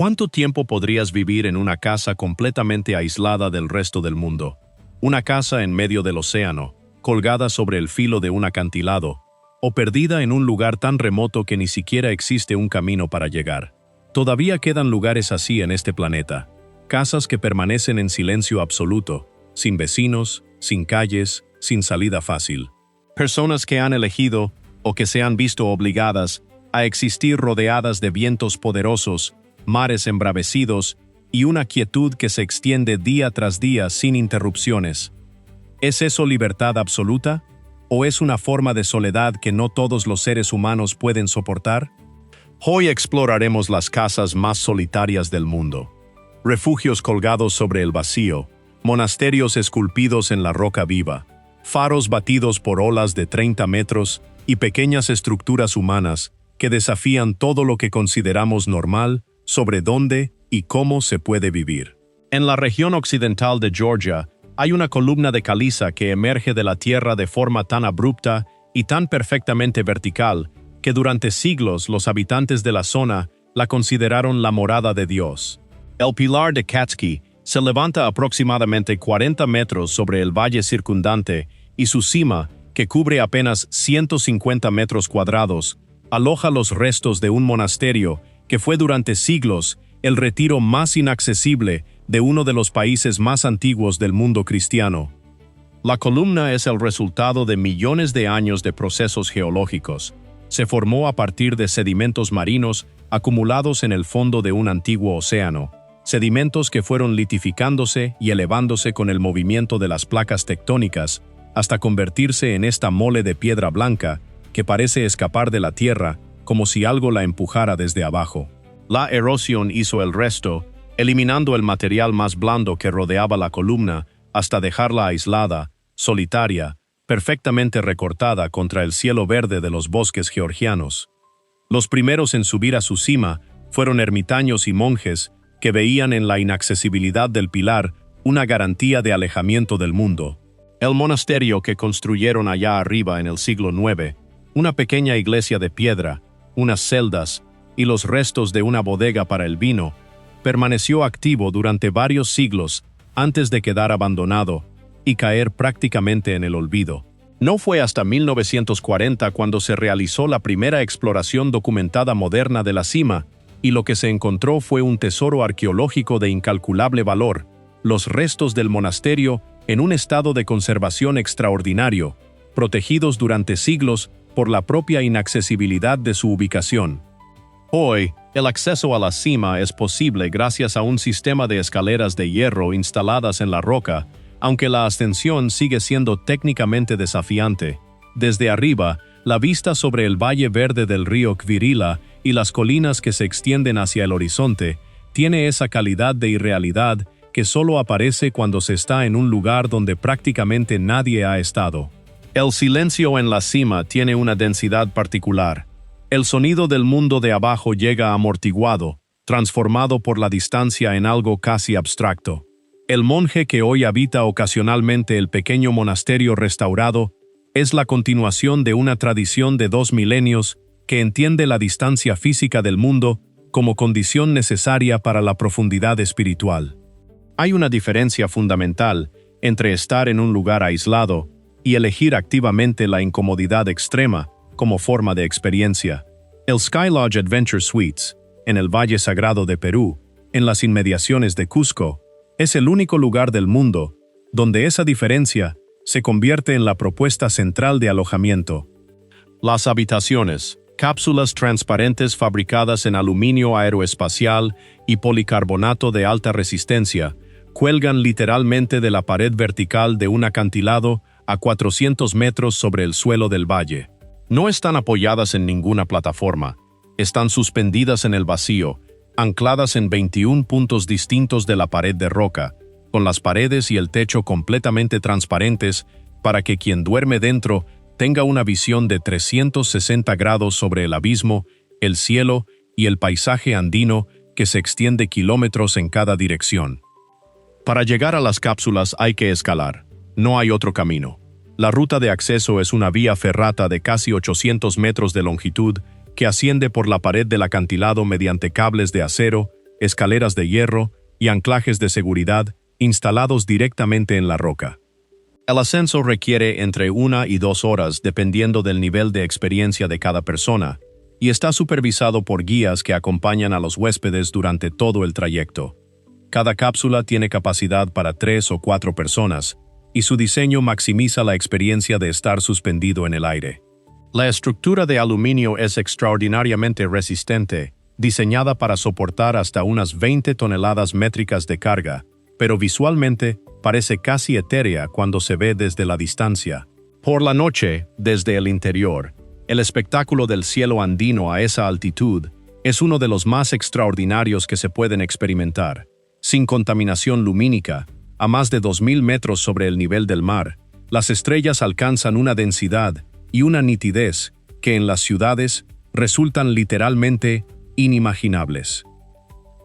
¿Cuánto tiempo podrías vivir en una casa completamente aislada del resto del mundo? Una casa en medio del océano, colgada sobre el filo de un acantilado, o perdida en un lugar tan remoto que ni siquiera existe un camino para llegar. Todavía quedan lugares así en este planeta, casas que permanecen en silencio absoluto, sin vecinos, sin calles, sin salida fácil. Personas que han elegido, o que se han visto obligadas, a existir rodeadas de vientos poderosos, mares embravecidos y una quietud que se extiende día tras día sin interrupciones. ¿Es eso libertad absoluta? ¿O es una forma de soledad que no todos los seres humanos pueden soportar? Hoy exploraremos las casas más solitarias del mundo. Refugios colgados sobre el vacío, monasterios esculpidos en la roca viva, faros batidos por olas de 30 metros y pequeñas estructuras humanas que desafían todo lo que consideramos normal sobre dónde y cómo se puede vivir. En la región occidental de Georgia hay una columna de caliza que emerge de la tierra de forma tan abrupta y tan perfectamente vertical que durante siglos los habitantes de la zona la consideraron la morada de Dios. El pilar de Catskill se levanta aproximadamente 40 metros sobre el valle circundante y su cima, que cubre apenas 150 metros cuadrados, aloja los restos de un monasterio que fue durante siglos el retiro más inaccesible de uno de los países más antiguos del mundo cristiano. La columna es el resultado de millones de años de procesos geológicos. Se formó a partir de sedimentos marinos acumulados en el fondo de un antiguo océano, sedimentos que fueron litificándose y elevándose con el movimiento de las placas tectónicas hasta convertirse en esta mole de piedra blanca que parece escapar de la tierra como si algo la empujara desde abajo. La erosión hizo el resto, eliminando el material más blando que rodeaba la columna hasta dejarla aislada, solitaria, perfectamente recortada contra el cielo verde de los bosques georgianos. Los primeros en subir a su cima fueron ermitaños y monjes que veían en la inaccesibilidad del pilar una garantía de alejamiento del mundo. El monasterio que construyeron allá arriba en el siglo IX, una pequeña iglesia de piedra, unas celdas y los restos de una bodega para el vino, permaneció activo durante varios siglos antes de quedar abandonado y caer prácticamente en el olvido. No fue hasta 1940 cuando se realizó la primera exploración documentada moderna de la cima, y lo que se encontró fue un tesoro arqueológico de incalculable valor, los restos del monasterio en un estado de conservación extraordinario, protegidos durante siglos por la propia inaccesibilidad de su ubicación. Hoy, el acceso a la cima es posible gracias a un sistema de escaleras de hierro instaladas en la roca, aunque la ascensión sigue siendo técnicamente desafiante. Desde arriba, la vista sobre el valle verde del río Kvirila y las colinas que se extienden hacia el horizonte tiene esa calidad de irrealidad que solo aparece cuando se está en un lugar donde prácticamente nadie ha estado. El silencio en la cima tiene una densidad particular. El sonido del mundo de abajo llega amortiguado, transformado por la distancia en algo casi abstracto. El monje que hoy habita ocasionalmente el pequeño monasterio restaurado es la continuación de una tradición de 2 milenios que entiende la distancia física del mundo como condición necesaria para la profundidad espiritual. Hay una diferencia fundamental entre estar en un lugar aislado y elegir activamente la incomodidad extrema como forma de experiencia. El Sky Lodge Adventure Suites, en el Valle Sagrado de Perú, en las inmediaciones de Cusco, es el único lugar del mundo donde esa diferencia se convierte en la propuesta central de alojamiento. Las habitaciones, cápsulas transparentes fabricadas en aluminio aeroespacial y policarbonato de alta resistencia, cuelgan literalmente de la pared vertical de un acantilado a 400 metros sobre el suelo del valle. No están apoyadas en ninguna plataforma, están suspendidas en el vacío, ancladas en 21 puntos distintos de la pared de roca, con las paredes y el techo completamente transparentes para que quien duerme dentro tenga una visión de 360 grados sobre el abismo, el cielo y el paisaje andino que se extiende kilómetros en cada dirección. Para llegar a las cápsulas hay que escalar, no hay otro camino. La ruta de acceso es una vía ferrata de casi 800 metros de longitud que asciende por la pared del acantilado mediante cables de acero escaleras de hierro y anclajes de seguridad instalados directamente en la roca. El ascenso requiere entre 1 y 2 horas dependiendo del nivel de experiencia de cada persona, y está supervisado por guías que acompañan a los huéspedes durante todo el trayecto. Cada cápsula tiene capacidad para 3 o 4 personas, y su diseño maximiza la experiencia de estar suspendido en el aire. La estructura de aluminio es extraordinariamente resistente, diseñada para soportar hasta unas 20 toneladas métricas de carga, pero visualmente parece casi etérea cuando se ve desde la distancia. Por la noche, desde el interior, el espectáculo del cielo andino a esa altitud es uno de los más extraordinarios que se pueden experimentar. Sin contaminación lumínica, a más de 2.000 metros sobre el nivel del mar, las estrellas alcanzan una densidad y una nitidez que en las ciudades resultan literalmente inimaginables.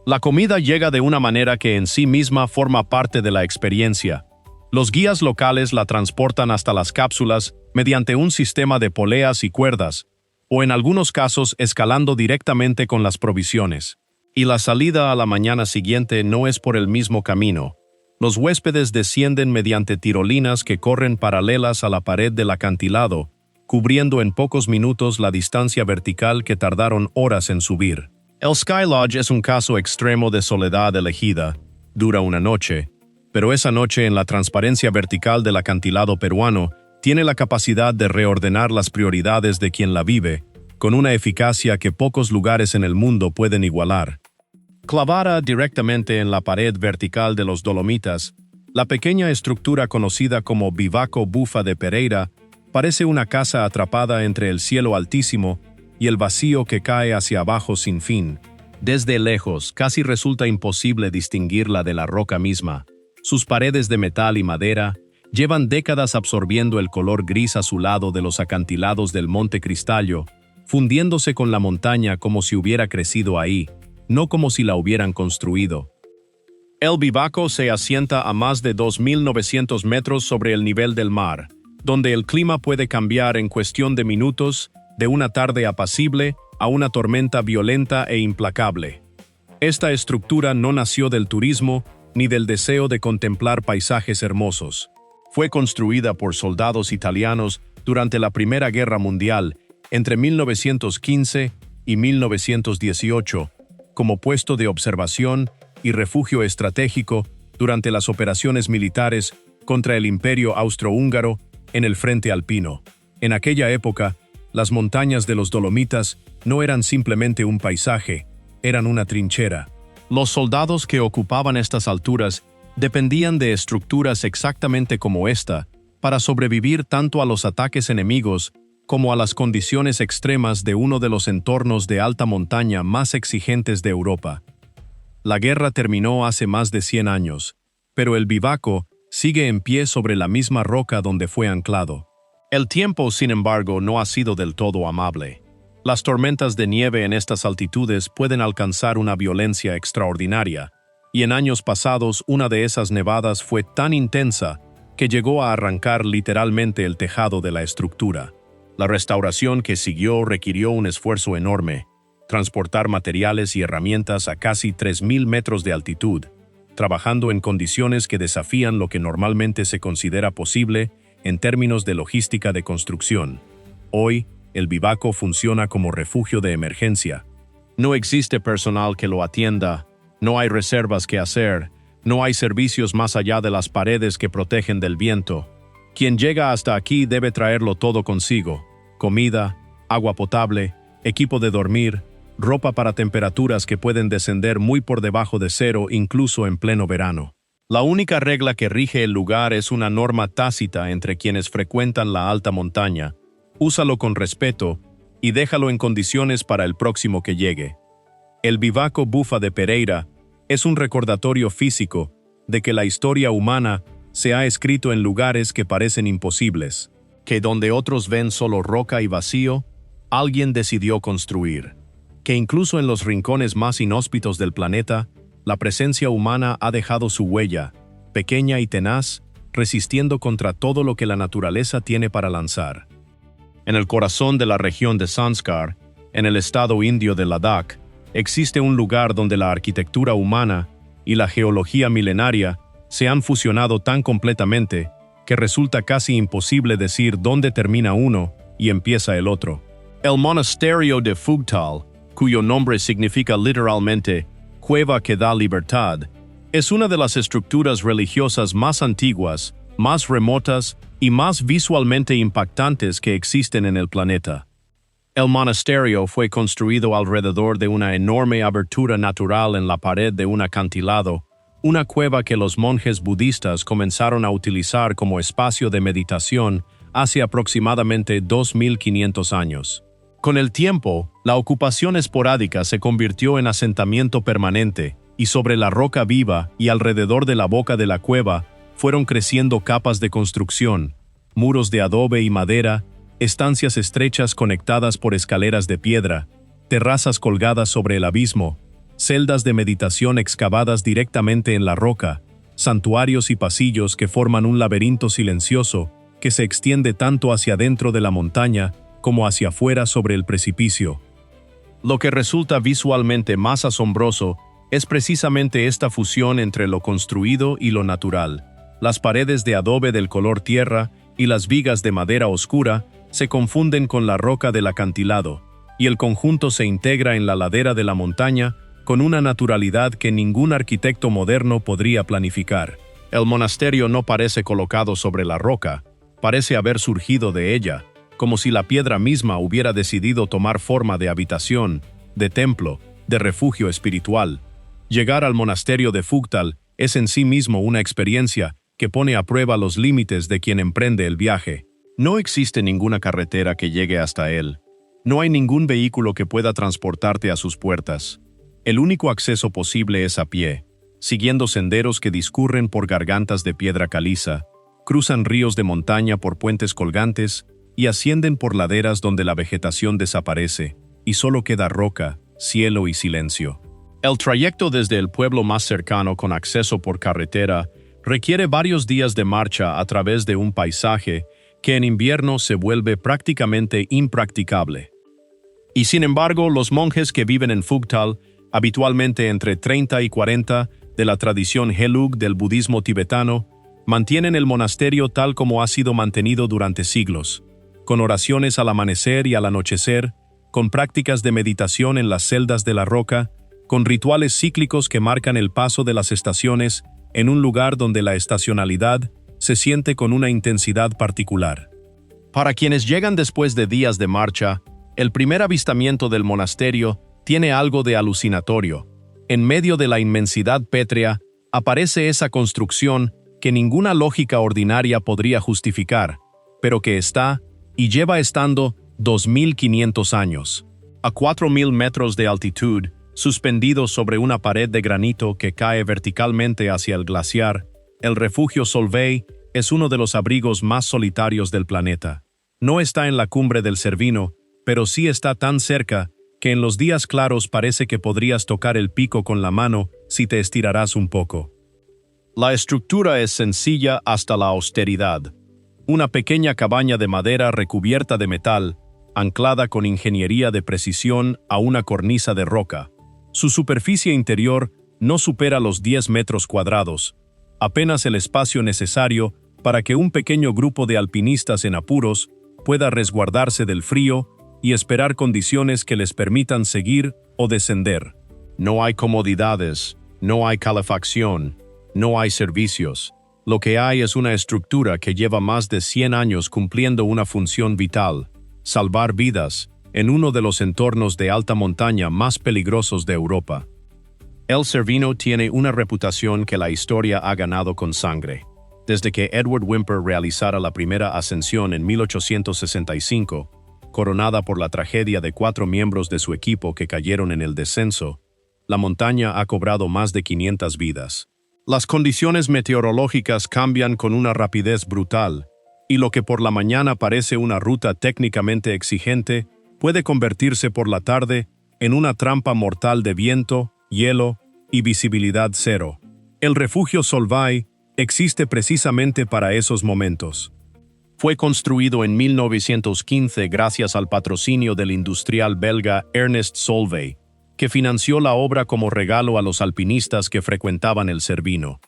La comida llega de una manera que en sí misma forma parte de la experiencia. Los guías locales la transportan hasta las cápsulas mediante un sistema de poleas y cuerdas, o en algunos casos escalando directamente con las provisiones. Y la salida a la mañana siguiente no es por el mismo camino. Los huéspedes descienden mediante tirolinas que corren paralelas a la pared del acantilado, cubriendo en pocos minutos la distancia vertical que tardaron horas en subir. El Sky Lodge es un caso extremo de soledad elegida. Dura una noche, pero esa noche en la transparencia vertical del acantilado peruano tiene la capacidad de reordenar las prioridades de quien la vive, con una eficacia que pocos lugares en el mundo pueden igualar. Clavada directamente en la pared vertical de los Dolomitas, la pequeña estructura conocida como Bivaco Bufa de Pereira parece una casa atrapada entre el cielo altísimo y el vacío que cae hacia abajo sin fin. Desde lejos, casi resulta imposible distinguirla de la roca misma. Sus paredes de metal y madera llevan décadas absorbiendo el color gris azulado de los acantilados del Monte Cristallo, fundiéndose con la montaña como si hubiera crecido ahí, no como si la hubieran construido. El Bivaco se asienta a más de 2.900 metros sobre el nivel del mar, donde el clima puede cambiar en cuestión de minutos, de una tarde apacible a una tormenta violenta e implacable. Esta estructura no nació del turismo ni del deseo de contemplar paisajes hermosos. Fue construida por soldados italianos durante la Primera Guerra Mundial entre 1915 y 1918, como puesto de observación y refugio estratégico durante las operaciones militares contra el Imperio Austrohúngaro en el frente alpino. En aquella época, las montañas de los Dolomitas no eran simplemente un paisaje, eran una trinchera. Los soldados que ocupaban estas alturas dependían de estructuras exactamente como esta para sobrevivir tanto a los ataques enemigos como a las condiciones extremas de uno de los entornos de alta montaña más exigentes de Europa. La guerra terminó hace más de 100 años, pero el Bivaco sigue en pie sobre la misma roca donde fue anclado. El tiempo, sin embargo, no ha sido del todo amable. Las tormentas de nieve en estas altitudes pueden alcanzar una violencia extraordinaria, y en años pasados una de esas nevadas fue tan intensa que llegó a arrancar literalmente el tejado de la estructura. La restauración que siguió requirió un esfuerzo enorme, transportar materiales y herramientas a casi 3.000 metros de altitud, trabajando en condiciones que desafían lo que normalmente se considera posible en términos de logística de construcción. Hoy, el Bivaco funciona como refugio de emergencia. No existe personal que lo atienda, no hay reservas que hacer, no hay servicios más allá de las paredes que protegen del viento. Quien llega hasta aquí debe traerlo todo consigo: comida, agua potable, equipo de dormir, ropa para temperaturas que pueden descender muy por debajo de cero incluso en pleno verano. La única regla que rige el lugar es una norma tácita entre quienes frecuentan la alta montaña: úsalo con respeto y déjalo en condiciones para el próximo que llegue. El Bivaco Bufa de Pereira es un recordatorio físico de que la historia humana se ha escrito en lugares que parecen imposibles, que donde otros ven solo roca y vacío, alguien decidió construir, que incluso en los rincones más inhóspitos del planeta, la presencia humana ha dejado su huella, pequeña y tenaz, resistiendo contra todo lo que la naturaleza tiene para lanzar. En el corazón de la región de Zanskar, en el estado indio de Ladakh, existe un lugar donde la arquitectura humana y la geología milenaria se han fusionado tan completamente que resulta casi imposible decir dónde termina uno y empieza el otro. El monasterio de Fugtal, cuyo nombre significa literalmente «cueva que da libertad», es una de las estructuras religiosas más antiguas, más remotas y más visualmente impactantes que existen en el planeta. El monasterio fue construido alrededor de una enorme abertura natural en la pared de un acantilado, una cueva que los monjes budistas comenzaron a utilizar como espacio de meditación hace aproximadamente 2500 años. Con el tiempo, la ocupación esporádica se convirtió en asentamiento permanente, y sobre la roca viva y alrededor de la boca de la cueva fueron creciendo capas de construcción, muros de adobe y madera, estancias estrechas conectadas por escaleras de piedra, terrazas colgadas sobre el abismo, celdas de meditación excavadas directamente en la roca, santuarios y pasillos que forman un laberinto silencioso que se extiende tanto hacia adentro de la montaña como hacia afuera sobre el precipicio. Lo que resulta visualmente más asombroso es precisamente esta fusión entre lo construido y lo natural. Las paredes de adobe del color tierra y las vigas de madera oscura se confunden con la roca del acantilado, y el conjunto se integra en la ladera de la montaña con una naturalidad que ningún arquitecto moderno podría planificar. El monasterio no parece colocado sobre la roca, parece haber surgido de ella, como si la piedra misma hubiera decidido tomar forma de habitación, de templo, de refugio espiritual. Llegar al monasterio de Fugtal es en sí mismo una experiencia que pone a prueba los límites de quien emprende el viaje. No existe ninguna carretera que llegue hasta él. No hay ningún vehículo que pueda transportarte a sus puertas. El único acceso posible es a pie, siguiendo senderos que discurren por gargantas de piedra caliza, cruzan ríos de montaña por puentes colgantes y ascienden por laderas donde la vegetación desaparece y solo queda roca, cielo y silencio. El trayecto desde el pueblo más cercano con acceso por carretera requiere varios días de marcha a través de un paisaje que en invierno se vuelve prácticamente impracticable. Y sin embargo, los monjes que viven en Fugtal, habitualmente entre 30 y 40 de la tradición Gelug del budismo tibetano, mantienen el monasterio tal como ha sido mantenido durante siglos, con oraciones al amanecer y al anochecer, con prácticas de meditación en las celdas de la roca, con rituales cíclicos que marcan el paso de las estaciones en un lugar donde la estacionalidad se siente con una intensidad particular. Para quienes llegan después de días de marcha, el primer avistamiento del monasterio tiene algo de alucinatorio. En medio de la inmensidad pétrea, aparece esa construcción que ninguna lógica ordinaria podría justificar, pero que está, y lleva estando, 2500 años. A 4000 metros de altitud, suspendido sobre una pared de granito que cae verticalmente hacia el glaciar, el refugio Solvay es uno de los abrigos más solitarios del planeta. No está en la cumbre del Cervino, pero sí está tan cerca que en los días claros parece que podrías tocar el pico con la mano si te estirarás un poco. La estructura es sencilla hasta la austeridad. Una pequeña cabaña de madera recubierta de metal, anclada con ingeniería de precisión a una cornisa de roca. Su superficie interior no supera los 10 metros cuadrados, apenas el espacio necesario para que un pequeño grupo de alpinistas en apuros pueda resguardarse del frío y esperar condiciones que les permitan seguir o descender. No hay comodidades, no hay calefacción, no hay servicios. Lo que hay es una estructura que lleva más de 100 años cumpliendo una función vital: salvar vidas en uno de los entornos de alta montaña más peligrosos de Europa. El Cervino tiene una reputación que la historia ha ganado con sangre. Desde que Edward Whymper realizara la primera ascensión en 1865, coronada por la tragedia de 4 miembros de su equipo que cayeron en el descenso, la montaña ha cobrado más de 500 vidas. Las condiciones meteorológicas cambian con una rapidez brutal, y lo que por la mañana parece una ruta técnicamente exigente puede convertirse por la tarde en una trampa mortal de viento, hielo y visibilidad cero. El refugio Solvay existe precisamente para esos momentos. Fue construido en 1915 gracias al patrocinio del industrial belga Ernest Solvay, que financió la obra como regalo a los alpinistas que frecuentaban el Cervino.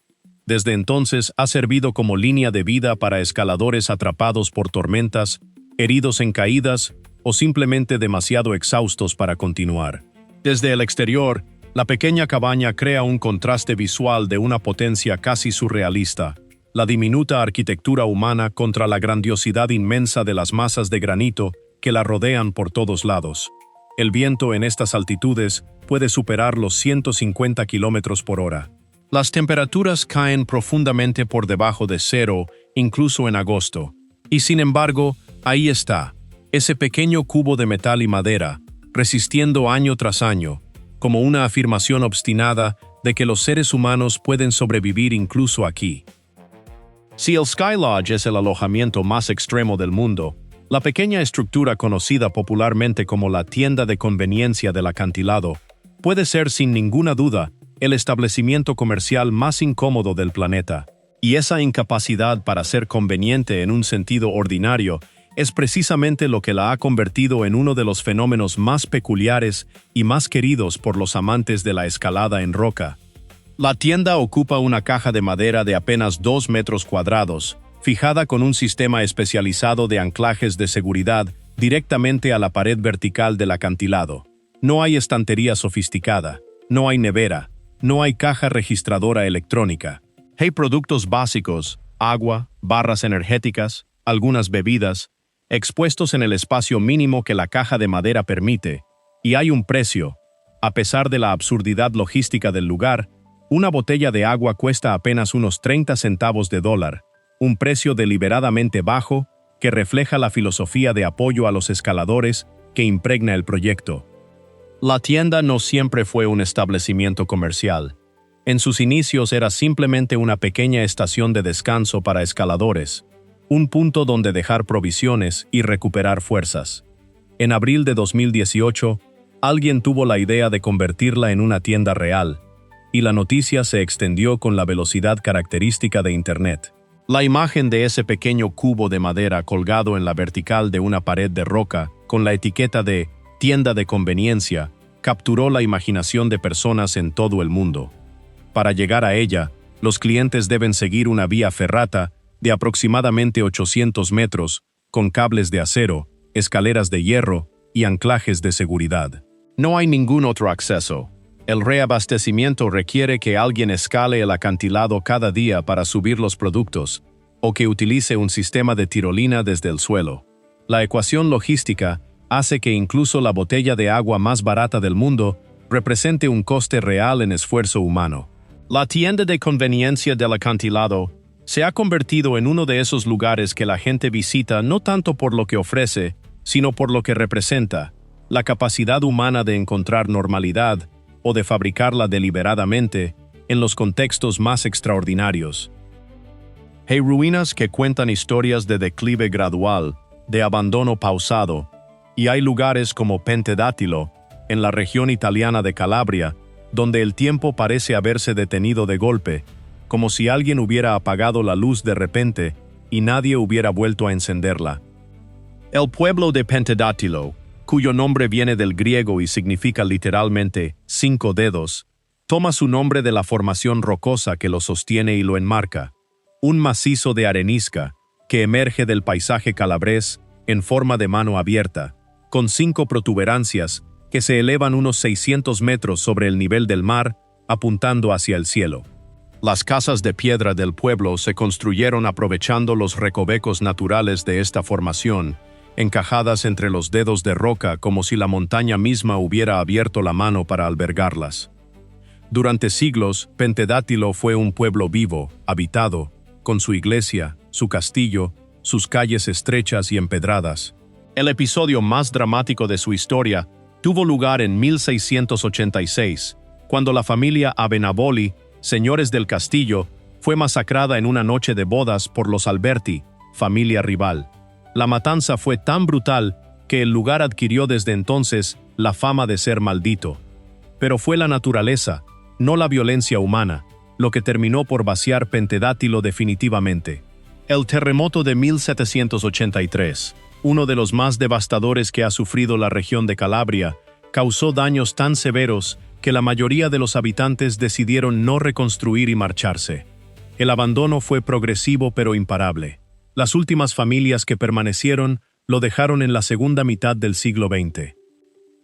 Desde entonces ha servido como línea de vida para escaladores atrapados por tormentas, heridos en caídas o simplemente demasiado exhaustos para continuar. Desde el exterior, la pequeña cabaña crea un contraste visual de una potencia casi surrealista, la diminuta arquitectura humana contra la grandiosidad inmensa de las masas de granito que la rodean por todos lados. El viento en estas altitudes puede superar los 150 kilómetros por hora. Las temperaturas caen profundamente por debajo de cero, incluso en agosto. Y sin embargo, ahí está, ese pequeño cubo de metal y madera, resistiendo año tras año, como una afirmación obstinada de que los seres humanos pueden sobrevivir incluso aquí. Si el Sky Lodge es el alojamiento más extremo del mundo, la pequeña estructura conocida popularmente como la tienda de conveniencia del acantilado puede ser sin ninguna duda el establecimiento comercial más incómodo del planeta. Y esa incapacidad para ser conveniente en un sentido ordinario es precisamente lo que la ha convertido en uno de los fenómenos más peculiares y más queridos por los amantes de la escalada en roca. La tienda ocupa una caja de madera de apenas 2 metros cuadrados, fijada con un sistema especializado de anclajes de seguridad directamente a la pared vertical del acantilado. No hay estantería sofisticada, no hay nevera, no hay caja registradora electrónica. Hay productos básicos, agua, barras energéticas, algunas bebidas, expuestos en el espacio mínimo que la caja de madera permite, y hay un precio. A pesar de la absurdidad logística del lugar, una botella de agua cuesta apenas unos 30 centavos de dólar, un precio deliberadamente bajo que refleja la filosofía de apoyo a los escaladores que impregna el proyecto. La tienda no siempre fue un establecimiento comercial. En sus inicios era simplemente una pequeña estación de descanso para escaladores, un punto donde dejar provisiones y recuperar fuerzas. En abril de 2018, alguien tuvo la idea de convertirla en una tienda real, y la noticia se extendió con la velocidad característica de Internet. La imagen de ese pequeño cubo de madera colgado en la vertical de una pared de roca con la etiqueta de tienda de conveniencia capturó la imaginación de personas en todo el mundo. Para llegar a ella, los clientes deben seguir una vía ferrata de aproximadamente 800 metros, con cables de acero, escaleras de hierro y anclajes de seguridad. No hay ningún otro acceso. El reabastecimiento requiere que alguien escale el acantilado cada día para subir los productos, o que utilice un sistema de tirolina desde el suelo. La ecuación logística hace que incluso la botella de agua más barata del mundo represente un coste real en esfuerzo humano. La tienda de conveniencia del acantilado se ha convertido en uno de esos lugares que la gente visita no tanto por lo que ofrece, sino por lo que representa, la capacidad humana de encontrar normalidad o de fabricarla deliberadamente en los contextos más extraordinarios. Hay ruinas que cuentan historias de declive gradual, de abandono pausado, y hay lugares como Pentedátilo, en la región italiana de Calabria, donde el tiempo parece haberse detenido de golpe, como si alguien hubiera apagado la luz de repente y nadie hubiera vuelto a encenderla. El pueblo de Pentedátilo, cuyo nombre viene del griego y significa literalmente 5 dedos, toma su nombre de la formación rocosa que lo sostiene y lo enmarca, un macizo de arenisca que emerge del paisaje calabrés en forma de mano abierta, con 5 protuberancias que se elevan unos 600 metros sobre el nivel del mar, apuntando hacia el cielo. Las casas de piedra del pueblo se construyeron aprovechando los recovecos naturales de esta formación, encajadas entre los dedos de roca como si la montaña misma hubiera abierto la mano para albergarlas. Durante siglos, Pentedátilo fue un pueblo vivo, habitado, con su iglesia, su castillo, sus calles estrechas y empedradas. El episodio más dramático de su historia tuvo lugar en 1686, cuando la familia Abenaboli, señores del castillo, fue masacrada en una noche de bodas por los Alberti, familia rival. La matanza fue tan brutal que el lugar adquirió desde entonces la fama de ser maldito. Pero fue la naturaleza, no la violencia humana, lo que terminó por vaciar Pentedátilo definitivamente. El terremoto de 1783, uno de los más devastadores que ha sufrido la región de Calabria, causó daños tan severos que la mayoría de los habitantes decidieron no reconstruir y marcharse. El abandono fue progresivo pero imparable. Las últimas familias que permanecieron lo dejaron en la segunda mitad del siglo XX.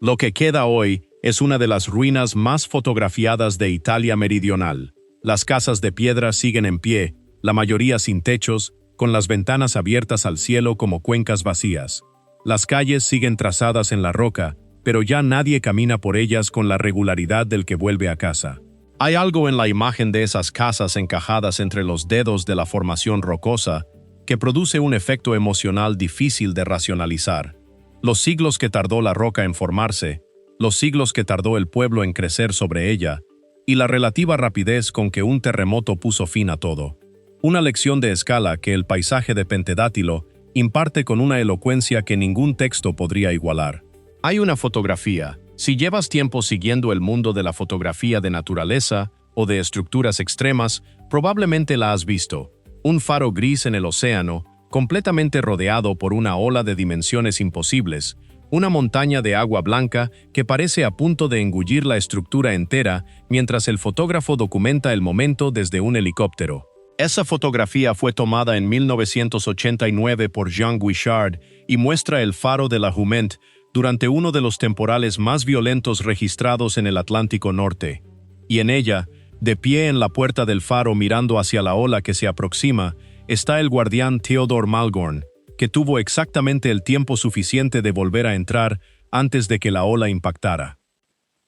Lo que queda hoy es una de las ruinas más fotografiadas de Italia meridional. Las casas de piedra siguen en pie, la mayoría sin techos, con las ventanas abiertas al cielo como cuencas vacías. Las calles siguen trazadas en la roca, pero ya nadie camina por ellas con la regularidad del que vuelve a casa. Hay algo en la imagen de esas casas encajadas entre los dedos de la formación rocosa que produce un efecto emocional difícil de racionalizar. Los siglos que tardó la roca en formarse, los siglos que tardó el pueblo en crecer sobre ella, y la relativa rapidez con que un terremoto puso fin a todo. Una lección de escala que el paisaje de Pentedátilo imparte con una elocuencia que ningún texto podría igualar. Hay una fotografía. Si llevas tiempo siguiendo el mundo de la fotografía de naturaleza o de estructuras extremas, probablemente la has visto. Un faro gris en el océano, completamente rodeado por una ola de dimensiones imposibles, una montaña de agua blanca que parece a punto de engullir la estructura entera mientras el fotógrafo documenta el momento desde un helicóptero. Esa fotografía fue tomada en 1989 por Jean Guichard y muestra el faro de la Jument durante uno de los temporales más violentos registrados en el Atlántico Norte. Y en ella, de pie en la puerta del faro mirando hacia la ola que se aproxima, está el guardián Theodore Malgorn, que tuvo exactamente el tiempo suficiente de volver a entrar antes de que la ola impactara.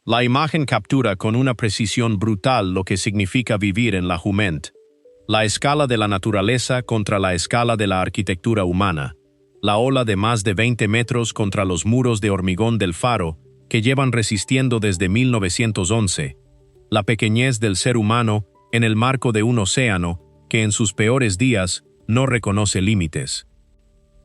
La imagen captura con una precisión brutal lo que significa vivir en la Jument. La escala de la naturaleza contra la escala de la arquitectura humana. La ola de más de 20 metros contra los muros de hormigón del faro, que llevan resistiendo desde 1911. La pequeñez del ser humano en el marco de un océano que en sus peores días no reconoce límites.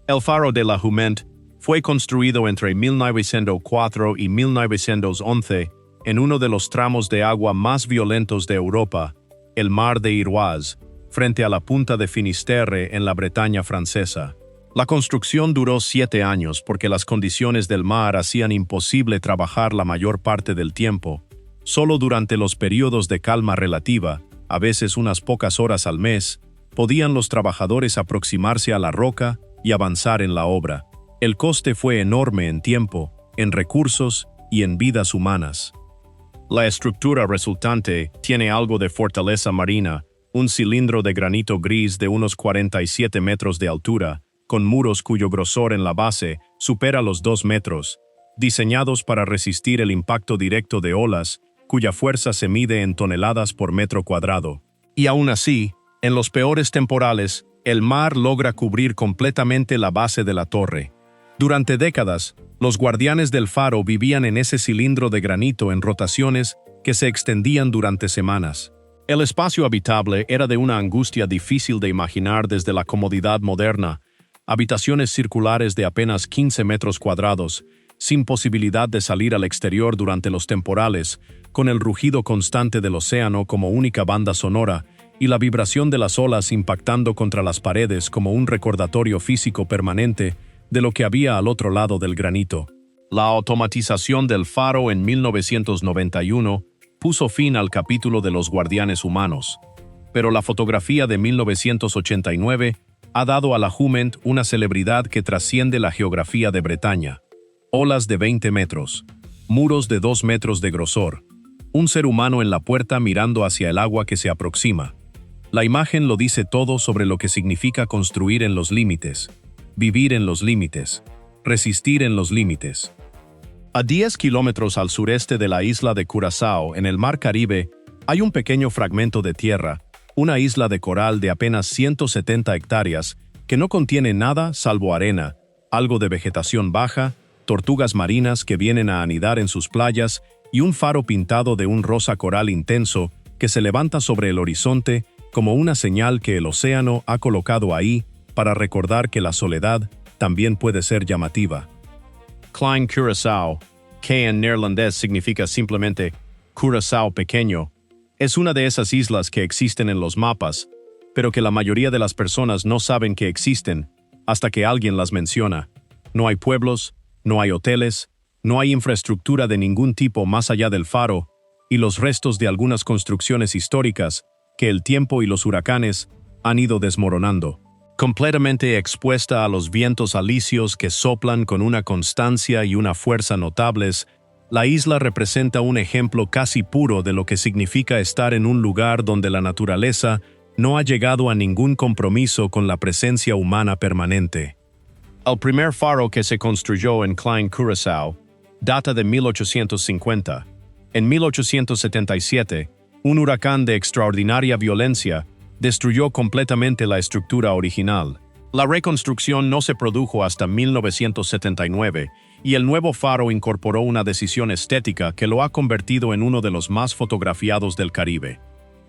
El faro de la Jument fue construido entre 1904 y 1911 en uno de los tramos de agua más violentos de Europa, el Mar de Iroise, frente a la punta de Finisterre en la Bretaña francesa. La construcción duró 7 años porque las condiciones del mar hacían imposible trabajar la mayor parte del tiempo. Solo durante los periodos de calma relativa, a veces unas pocas horas al mes, podían los trabajadores aproximarse a la roca y avanzar en la obra. El coste fue enorme en tiempo, en recursos y en vidas humanas. La estructura resultante tiene algo de fortaleza marina, un cilindro de granito gris de unos 47 metros de altura, con muros cuyo grosor en la base supera los 2 metros, diseñados para resistir el impacto directo de olas, cuya fuerza se mide en toneladas por metro cuadrado. Y aún así, en los peores temporales, el mar logra cubrir completamente la base de la torre. Durante décadas, los guardianes del faro vivían en ese cilindro de granito en rotaciones que se extendían durante semanas. El espacio habitable era de una angustia difícil de imaginar desde la comodidad moderna, habitaciones circulares de apenas 15 metros cuadrados, sin posibilidad de salir al exterior durante los temporales, con el rugido constante del océano como única banda sonora y la vibración de las olas impactando contra las paredes como un recordatorio físico permanente de lo que había al otro lado del granito. La automatización del faro en 1991 puso fin al capítulo de los guardianes humanos, pero la fotografía de 1989 ha dado a la Jument una celebridad que trasciende la geografía de Bretaña. Olas de 20 metros, muros de 2 metros de grosor, un ser humano en la puerta mirando hacia el agua que se aproxima. La imagen lo dice todo sobre lo que significa construir en los límites, vivir en los límites, resistir en los límites. A 10 kilómetros al sureste de la isla de Curazao, en el Mar Caribe, hay un pequeño fragmento de tierra, una isla de coral de apenas 170 hectáreas, que no contiene nada salvo arena, algo de vegetación baja, tortugas marinas que vienen a anidar en sus playas y un faro pintado de un rosa coral intenso que se levanta sobre el horizonte como una señal que el océano ha colocado ahí para recordar que la soledad también puede ser llamativa. Klein Curaçao, que en neerlandés significa simplemente Curazao pequeño, es una de esas islas que existen en los mapas, pero que la mayoría de las personas no saben que existen hasta que alguien las menciona. No hay pueblos, no hay hoteles, No hay infraestructura de ningún tipo más allá del faro y los restos de algunas construcciones históricas que el tiempo y los huracanes han ido desmoronando. Completamente expuesta a los vientos alisios que soplan con una constancia y una fuerza notables, la isla representa un ejemplo casi puro de lo que significa estar en un lugar donde la naturaleza no ha llegado a ningún compromiso con la presencia humana permanente. El primer faro que se construyó en Klein Curaçao data de 1850. En 1877, un huracán de extraordinaria violencia destruyó completamente la estructura original. La reconstrucción no se produjo hasta 1979 y el nuevo faro incorporó una decisión estética que lo ha convertido en uno de los más fotografiados del Caribe.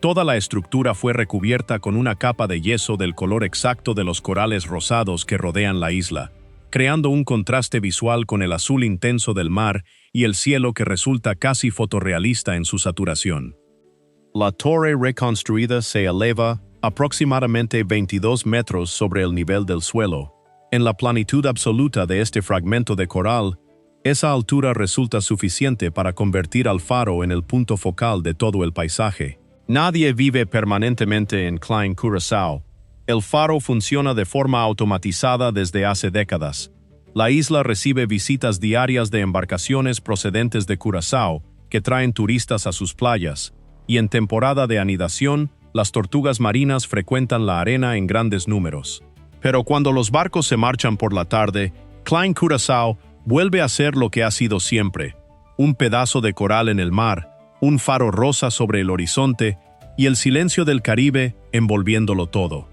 Toda la estructura fue recubierta con una capa de yeso del color exacto de los corales rosados que rodean la isla, creando un contraste visual con el azul intenso del mar y el cielo que resulta casi fotorrealista en su saturación. La torre reconstruida se eleva aproximadamente 22 metros sobre el nivel del suelo. En la planitud absoluta de este fragmento de coral, esa altura resulta suficiente para convertir al faro en el punto focal de todo el paisaje. Nadie vive permanentemente en Klein Curaçao. El faro funciona de forma automatizada desde hace décadas. La isla recibe visitas diarias de embarcaciones procedentes de Curazao que traen turistas a sus playas, y en temporada de anidación, las tortugas marinas frecuentan la arena en grandes números. Pero cuando los barcos se marchan por la tarde, Klein Curaçao vuelve a ser lo que ha sido siempre: un pedazo de coral en el mar, un faro rosa sobre el horizonte y el silencio del Caribe envolviéndolo todo.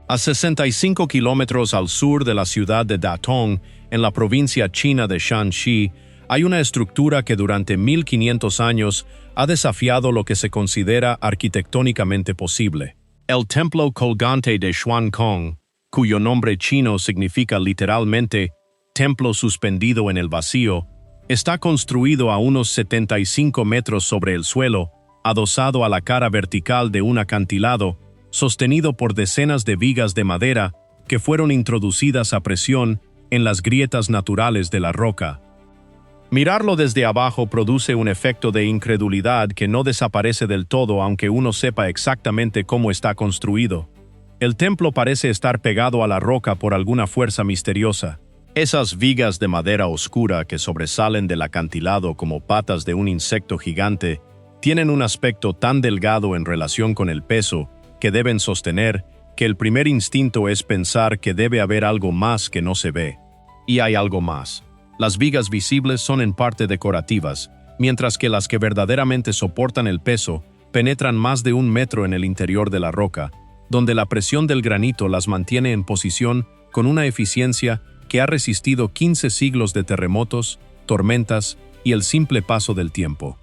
A 65 kilómetros al sur de la ciudad de Datong, en la provincia china de Shanxi, hay una estructura que durante 1500 años ha desafiado lo que se considera arquitectónicamente posible. El templo colgante de Xuankong, cuyo nombre chino significa literalmente templo suspendido en el vacío, está construido a unos 75 metros sobre el suelo, adosado a la cara vertical de un acantilado, sostenido por decenas de vigas de madera que fueron introducidas a presión en las grietas naturales de la roca. Mirarlo desde abajo produce un efecto de incredulidad que no desaparece del todo aunque uno sepa exactamente cómo está construido. El templo parece estar pegado a la roca por alguna fuerza misteriosa. Esas vigas de madera oscura que sobresalen del acantilado como patas de un insecto gigante tienen un aspecto tan delgado en relación con el peso que deben sostener que el primer instinto es pensar que debe haber algo más que no se ve. Y hay algo más. Las vigas visibles son en parte decorativas, mientras que las que verdaderamente soportan el peso penetran más de 1 metro en el interior de la roca, donde la presión del granito las mantiene en posición con una eficiencia que ha resistido 15 siglos de terremotos, tormentas y el simple paso del tiempo.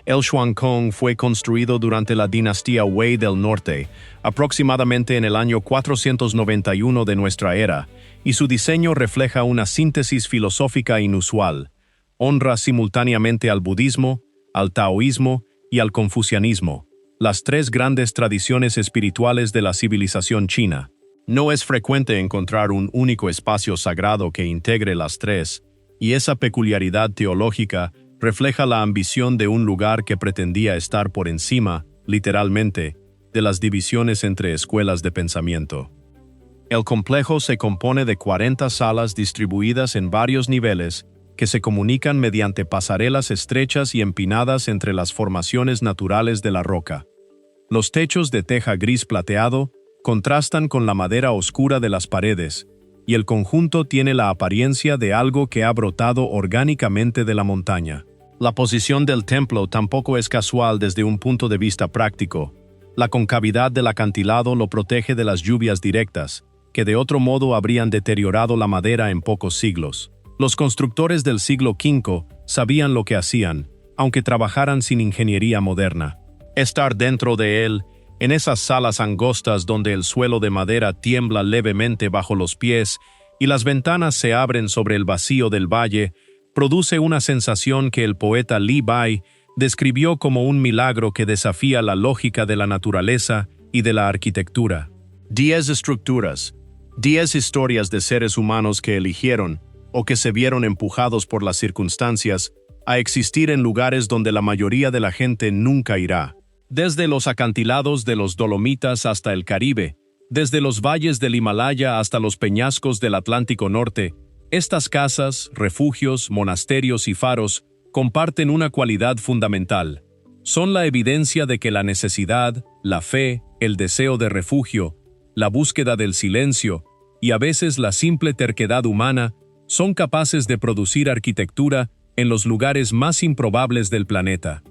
El Xuankong fue construido durante la dinastía Wei del Norte, aproximadamente en el año 491 de nuestra era, y su diseño refleja una síntesis filosófica inusual. Honra simultáneamente al budismo, al taoísmo y al confucianismo, las 3 grandes tradiciones espirituales de la civilización china. No es frecuente encontrar un único espacio sagrado que integre las 3, y esa peculiaridad teológica refleja la ambición de un lugar que pretendía estar por encima, literalmente, de las divisiones entre escuelas de pensamiento. El complejo se compone de 40 salas distribuidas en varios niveles que se comunican mediante pasarelas estrechas y empinadas entre las formaciones naturales de la roca. Los techos de teja gris plateado contrastan con la madera oscura de las paredes, y el conjunto tiene la apariencia de algo que ha brotado orgánicamente de la montaña. La posición del templo tampoco es casual desde un punto de vista práctico. La concavidad del acantilado lo protege de las lluvias directas, que de otro modo habrían deteriorado la madera en pocos siglos. Los constructores del siglo V sabían lo que hacían, aunque trabajaran sin ingeniería moderna. Estar dentro de él, en esas salas angostas donde el suelo de madera tiembla levemente bajo los pies y las ventanas se abren sobre el vacío del valle, produce una sensación que el poeta Li Bai describió como un milagro que desafía la lógica de la naturaleza y de la arquitectura. 10 estructuras, 10 historias de seres humanos que eligieron, o que se vieron empujados por las circunstancias a existir en lugares donde la mayoría de la gente nunca irá. Desde los acantilados de los Dolomitas hasta el Caribe, desde los valles del Himalaya hasta los peñascos del Atlántico Norte, estas casas, refugios, monasterios y faros comparten una cualidad fundamental. Son la evidencia de que la necesidad, la fe, el deseo de refugio, la búsqueda del silencio y a veces la simple terquedad humana son capaces de producir arquitectura en los lugares más improbables del planeta.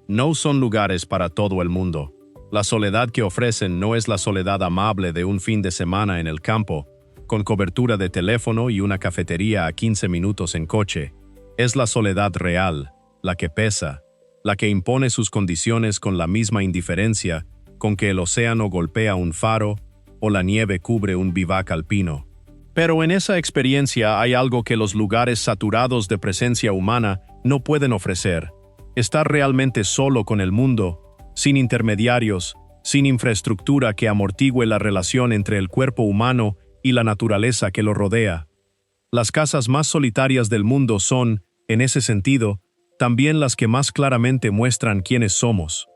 No son lugares para todo el mundo. La soledad que ofrecen no es la soledad amable de un fin de semana en el campo, con cobertura de teléfono y una cafetería a 15 minutos en coche. Es la soledad real, la que pesa, la que impone sus condiciones con la misma indiferencia con que el océano golpea un faro o la nieve cubre un bivac alpino. Pero en esa experiencia hay algo que los lugares saturados de presencia humana no pueden ofrecer: estar realmente solo con el mundo, sin intermediarios, sin infraestructura que amortigüe la relación entre el cuerpo humano y la naturaleza que lo rodea. Las casas más solitarias del mundo son, en ese sentido, también las que más claramente muestran quiénes somos.